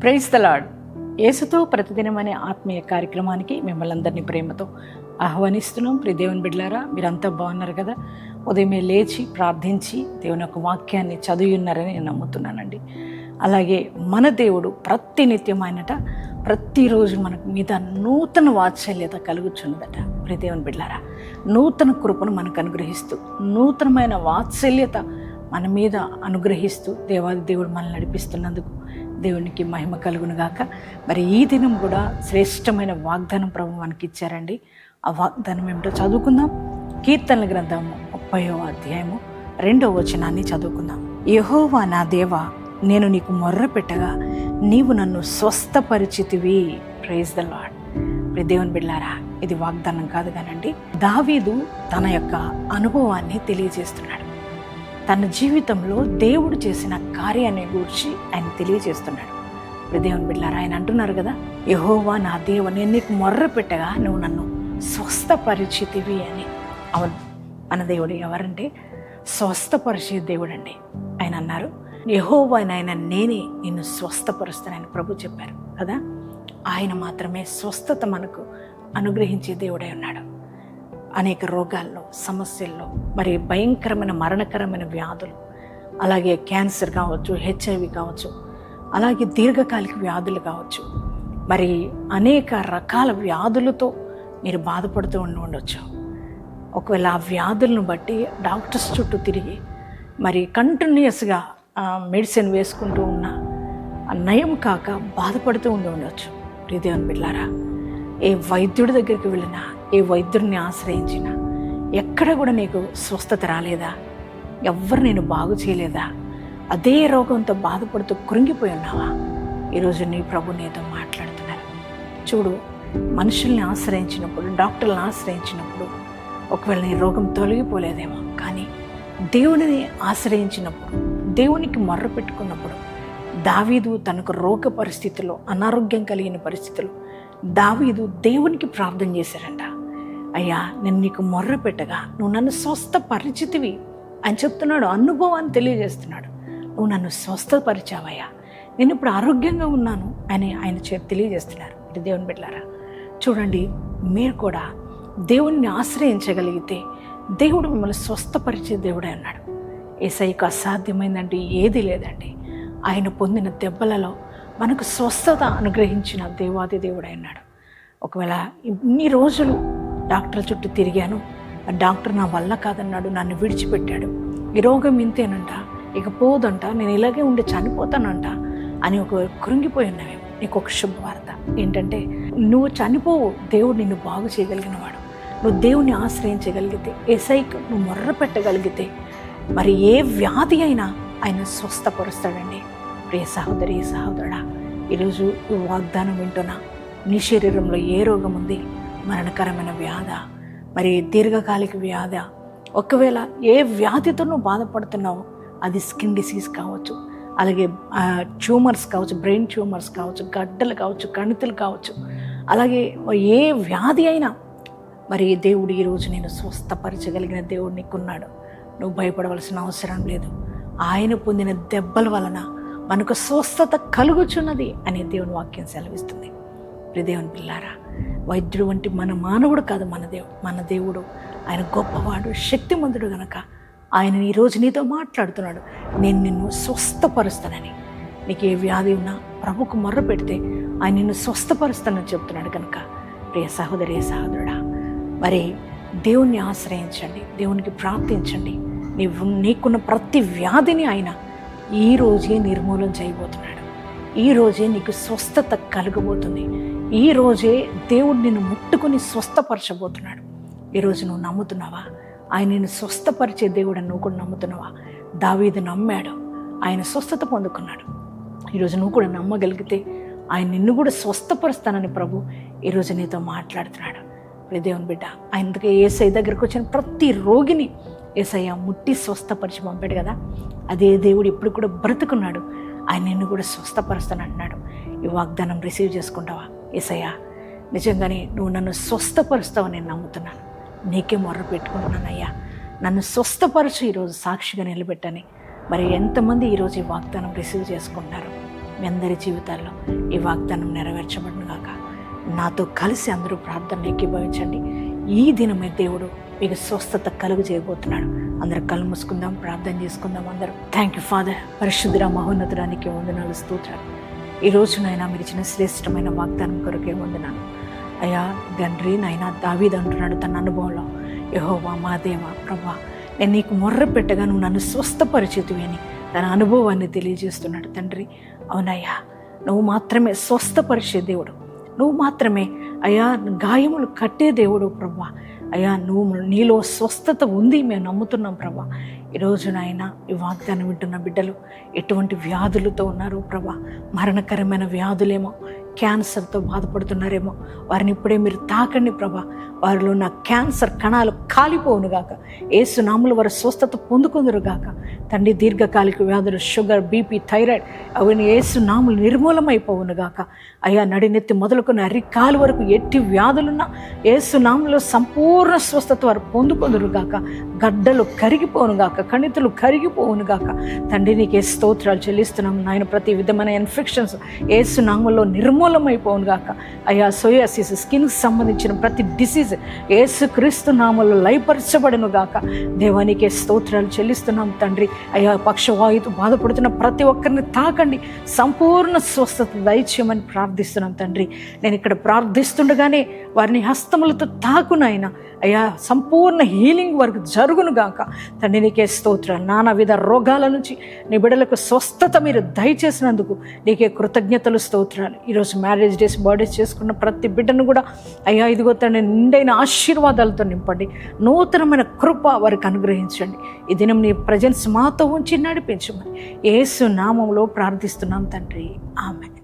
Praise the lord. యేసుతో ప్రతిదినం అనే ఆత్మీయ కార్యక్రమానికి మిమ్మల్ని అందరినీ ప్రేమతో ఆహ్వానిస్తున్నాం. ప్రియ దేవుని బిడ్డలారా, మీరంతా బాగున్నారు కదా? ఉదయమే లేచి ప్రార్థించి దేవుని యొక్క వాక్యాన్ని చదివి ఉన్నారని నేను నమ్ముతున్నానండి. అలాగే మన దేవుడు ప్రతినిత్యమైనట ప్రతిరోజు మనకు మీద నూతన వాత్సల్యత కలుగుచున్నదట. ప్రియ దేవుని బిడ్డలారా, నూతన కృపను మనకు అనుగ్రహిస్తూ నూతనమైన వాత్సల్యత మన మీద అనుగ్రహిస్తూ దేవాది దేవుడు మనల్ని నడిపిస్తున్నందుకు దేవునికి మహిమ కలుగును గాక. మరి ఈ దినం కూడా శ్రేష్టమైన వాగ్దానం ప్రభు మనకి ఇచ్చారండి. ఆ వాగ్దానం ఏమిటో చదువుకుందాం. కీర్తనల గ్రంథము 30వ అధ్యాయము 2వ వచనాన్ని చదువుకుందాం. యెహోవా నా దేవా, నేను నీకు మొర్ర పెట్టగా నీవు నన్ను స్వస్థపరిచితివి. Praise the lord. దేవుని బిడ్డలారా, ఇది వాగ్దానం కాదు కానండి, దావీదు తన యొక్క అనుభవాన్ని తెలియజేస్తున్నాడు. తన జీవితంలో దేవుడు చేసిన కార్యాన్ని గురించి ఆయన తెలియజేస్తున్నాడు. దేవుని బిడ్డలారా, ఆయన అంటున్నారు కదా, యెహోవా నా దేవ, నేను నీకు మొర్ర పెట్టగా నువ్వు నన్ను స్వస్థపరిచితివి అని. అవును, మన దేవుడు ఎవరంటే స్వస్థపరిచే దేవుడు అండి. ఆయన అన్నారు, యెహోవా నాయన నేనే నిన్ను స్వస్థపరుస్తానని ప్రభు చెప్పారు కదా. ఆయన మాత్రమే స్వస్థత మనకు అనుగ్రహించే దేవుడై ఉన్నాడు. అనేక రోగాల్లో, సమస్యల్లో, మరి భయంకరమైన మరణకరమైన వ్యాధులు, అలాగే క్యాన్సర్ కావచ్చు, హెచ్ఐవి కావచ్చు, అలాగే దీర్ఘకాలిక వ్యాధులు కావచ్చు, మరి అనేక రకాల వ్యాధులతో మీరు బాధపడుతూ ఉండవచ్చు. ఒకవేళ ఆ వ్యాధులను బట్టి డాక్టర్స్ చుట్టూ తిరిగి మరి కంటిన్యూస్గా మెడిసిన్ వేసుకుంటూ ఉన్న నయం కాక బాధపడుతూ ఉండవచ్చు. దేవుని బిడ్డలారా, ఏ వైద్యుడి దగ్గరికి వెళ్ళినా, ఏ వైద్యుడిని ఆశ్రయించినా ఎక్కడ కూడా నీకు స్వస్థత రాలేదా? ఎవ్వరు నేను బాగు చేయలేదా? అదే రోగంతో బాధపడుతూ కృంగిపోయి ఉన్నావా? ఈరోజు నీ ప్రభు నీతో మాట్లాడుతున్నారు. చూడు, మనుషుల్ని ఆశ్రయించినప్పుడు, డాక్టర్లను ఆశ్రయించినప్పుడు ఒకవేళ నీ రోగం తొలగిపోలేదేమో, కానీ దేవునిని ఆశ్రయించినప్పుడు, దేవునికి మొర్ర పెట్టుకున్నప్పుడు, దావీదు తనకు రోగ పరిస్థితుల్లో, అనారోగ్యం కలిగిన పరిస్థితుల్లో దావీదు దేవునికి ప్రార్థన చేశారంట. అయ్యా, నేను నీకు మొర్ర పెట్టగా నువ్వు నన్ను స్వస్థపరిచితివి అని చెప్తున్నాడు. అనుభవాన్ని తెలియజేస్తున్నాడు. నువ్వు నన్ను స్వస్థపరిచావయ్యా, నేను ఇప్పుడు ఆరోగ్యంగా ఉన్నాను అని ఆయన తెలియజేస్తున్నారు. ఇది దేవుని బిడ్డలారా, చూడండి, మీరు కూడా దేవుణ్ణి ఆశ్రయించగలిగితే దేవుడు మిమ్మల్ని స్వస్థపరిచే దేవుడే అన్నాడు. యేసయ్యకు అసాధ్యమైందంటూ ఏది లేదండి. ఆయన పొందిన దెబ్బలలో మనకు స్వస్థత అనుగ్రహించిన దేవాది దేవుడై ఉన్నాడు. ఒకవేళ ఇన్ని రోజులు డాక్టర్ల చుట్టూ తిరిగాను, డాక్టర్ నా వల్ల కాదన్నాడు, నన్ను విడిచిపెట్టాడు, ఈ రోగం ఇంతేనంట, ఇక పోదంట, నేను ఇలాగే ఉండి చనిపోతానంట అని ఒక కృంగిపోయి ఉన్నావేమో. నీకు ఒక శుభవార్త ఏంటంటే, నువ్వు చనిపోవు, దేవుడు నిన్ను బాగు చేయగలిగిన వాడు. నువ్వు దేవుని ఆశ్రయించగలిగితే, యేసయ్యకు నువ్వు మొర్ర పెట్టగలిగితే, మరి ఏ వ్యాధి అయినా ఆయన స్వస్థపరుస్తాడండి. ప్రియ సహోదరి, సహోదరుడా, ఈరోజు ఈ వాగ్దానం వింటున్నా, నీ శరీరంలో ఏ రోగం ఉంది? మరణకరమైన వ్యాధ, మరి దీర్ఘకాలిక వ్యాధ, ఒకవేళ ఏ వ్యాధితో నువ్వు బాధపడుతున్నావో, అది స్కిన్ డిసీజ్ కావచ్చు, అలాగే ట్యూమర్స్ కావచ్చు, బ్రెయిన్ ట్యూమర్స్ కావచ్చు, గడ్డలు కావచ్చు, కణితులు కావచ్చు, అలాగే ఏ వ్యాధి అయినా మరి దేవుడు ఈరోజు నేను స్వస్థపరచగలిగిన దేవుడు నీకున్నాడు. నువ్వు భయపడవలసిన అవసరం లేదు. ఆయన పొందిన దెబ్బల వలన మనకు స్వస్థత కలుగుచున్నది అని దేవుని వాక్యం సెలవిస్తుంది. దేవుని పిల్లారా, వైద్యుడు వంటి మన మానవుడు కాదు మన దేవుడు. ఆయన గొప్పవాడు, శక్తిమంతుడు గనక ఆయన ఈరోజు నీతో మాట్లాడుతున్నాడు. నేను నిన్ను స్వస్థపరుస్తానని. నీకు ఏ వ్యాధి ఉన్నా ప్రభుకు మొర్ర పెడితే ఆయన నిన్ను స్వస్థపరుస్తానని చెప్తున్నాడు కనుక, ప్రియ సహోదరి, సహోదరుడా, మరి దేవుణ్ణి ఆశ్రయించండి, దేవునికి ప్రార్థించండి. నీకున్న ప్రతి వ్యాధిని ఆయన ఈరోజే నిర్మూలన చేయబోతున్నాడు. ఈరోజే నీకు స్వస్థత కలగబోతుంది. ఈరోజే దేవుడు నిన్ను ముట్టుకొని స్వస్థపరచబోతున్నాడు. ఈరోజు నువ్వు నమ్ముతున్నావా? ఆయన నిన్ను స్వస్థపరిచే దేవుడు అని నువ్వు కూడా నమ్ముతున్నావా? దావీదు నమ్మాడు, ఆయన స్వస్థత పొందుకున్నాడు. ఈరోజు నువ్వు కూడా నమ్మగలిగితే ఆయన నిన్ను కూడా స్వస్థపరుస్తానని ప్రభు ఈరోజు నీతో మాట్లాడుతున్నాడు. దేవుని బిడ్డ, ఆయనకి యేసయ్య దగ్గరకు వచ్చిన ప్రతి రోగిని యేసయ్య ముట్టి స్వస్థపరిచి పంపాడు కదా. అదే దేవుడు ఇప్పుడు కూడా బ్రతుకున్నాడు. ఆయన నిన్ను కూడా స్వస్థపరుస్తానంటున్నాడు. ఈ వాగ్దానం రిసీవ్ చేసుకుంటావా? యేసయ్య, నిజంగానే నువ్వు నన్ను స్వస్థపరుస్తావని నేను నమ్ముతున్నాను. నీకే మొర్ర పెట్టుకుంటున్నానయ్యా, నన్ను స్వస్థపరచు, ఈరోజు సాక్షిగా నిలబెట్టని. మరి ఎంతమంది ఈరోజు ఈ వాగ్దానం రిసీవ్ చేసుకుంటారు? మీ అందరి జీవితాల్లో ఈ వాగ్దానం నెరవేర్చబడును గాక. నాతో కలిసి అందరూ ప్రార్థనలు ఏకీభవించండి. ఈ దినమే దేవుడు మీకు స్వస్థత కలుగు చేయబోతున్నాడు. అందరూ కళ్ళు మూసుకుందాం, ప్రార్థన చేసుకుందాం. అందరూ థ్యాంక్ యూ ఫాదర్. పరిశుద్ధుడ మహోన్నతుడానికి వందనాలు, స్తోత్రాలు. ఈ రోజునైనా మీరు ఇచ్చిన శ్రేష్టమైన వాగ్దానం కొరకే వందనాలు అయ్యా. తండ్రి నాయనా, దావీదు అంటున్నాడు తన అనుభవంలో, యెహోవా మా దేవా ప్రభా, నేను నీకు మొర్ర పెట్టగా నువ్వు నన్ను స్వస్థపరిచితివి అని తన అనుభవాన్ని తెలియజేస్తున్నాడు. తండ్రి అవునయ్యా, నువ్వు మాత్రమే స్వస్థపరిచే దేవుడు, నువ్వు మాత్రమే అయ్యా గాయములు కట్టే దేవుడు ప్రభా. అయ్యా నీలో స్వస్థత ఉంది, మేము నమ్ముతున్నాం ప్రభా. ఈరోజు నాయన ఈ వాగ్దానం వింటున్న బిడ్డలు ఎటువంటి వ్యాధులతో ఉన్నారు ప్రభా, మరణకరమైన వ్యాధులేమో, క్యాన్సర్తో బాధపడుతున్నారేమో, వారిని ఇప్పుడే మీరు తాకండి ప్రభా. వారిలో ఉన్న క్యాన్సర్ కణాలు కాలిపోవునుగాక, యేసు నామములో వారు స్వస్థత పొందుకుందురుగాక. తండ్రి దీర్ఘకాలిక వ్యాధులు, షుగర్, బీపీ, థైరాయిడ్ అవన్నీ యేసు నామములు నిర్మూలమైపోవునుగాక. అయ్యా నడినెత్తి మొదలుకొని అరికాలు వరకు ఎట్టి వ్యాధులున్నా యేసు నామములో సంపూర్ణ స్వస్థత వారు పొందుకుందురుగాక. గడ్డలు కరిగిపోవునుగాక, కణితులు కరిగిపోవునుగాక. తండ్రి నీకే స్తోత్రాలు చెల్లిస్తున్నాం నాయన. ప్రతి విధమైన ఇన్ఫెక్షన్స్ యేసు నామములో నిర్మూలమైపోవునుగాక. అయ్యా సోయాసిస్, స్కిన్కి సంబంధించిన ప్రతి డిసీజ్ యేసుక్రీస్తు నామములో లయపరచబడును గాక. దేవానికే స్తోత్రాలు చెల్లిస్తున్నాం తండ్రి. అయ్యా పక్షవాయుతో బాధపడుతున్న ప్రతి ఒక్కరిని తాకండి, సంపూర్ణ స్వస్థత దయచేయమని ప్రార్థిస్తున్నాం తండ్రి. నేను ఇక్కడ ప్రార్థిస్తుండగానే వారిని హస్తములతో తాకునైనా అయ్యా సంపూర్ణ హీలింగ్ వరకు జరుగును గాక. తండ్రి నీకే స్తోత్రాలు. నానా విధ రోగాల నుంచి నీ బిడ్డలకు స్వస్థత మీరు దయచేసినందుకు నీకే కృతజ్ఞతలు, స్తోత్రాలు. ఈరోజు మ్యారేజ్ డేస్, బర్త్డేస్ చేసుకున్న ప్రతి బిడ్డను కూడా అయ్యా ఇదిగో తండ్రి నిండైన ఆశీర్వాదాలతో నింపండి, నూతనమైన కృప వారికి అనుగ్రహించండి. ఈ దినం నీ ప్రజెన్స్ మాతో ఉంచి నడిపించమని యేసు నామములో ప్రార్థిస్తున్నాం తండ్రి, ఆమేన్.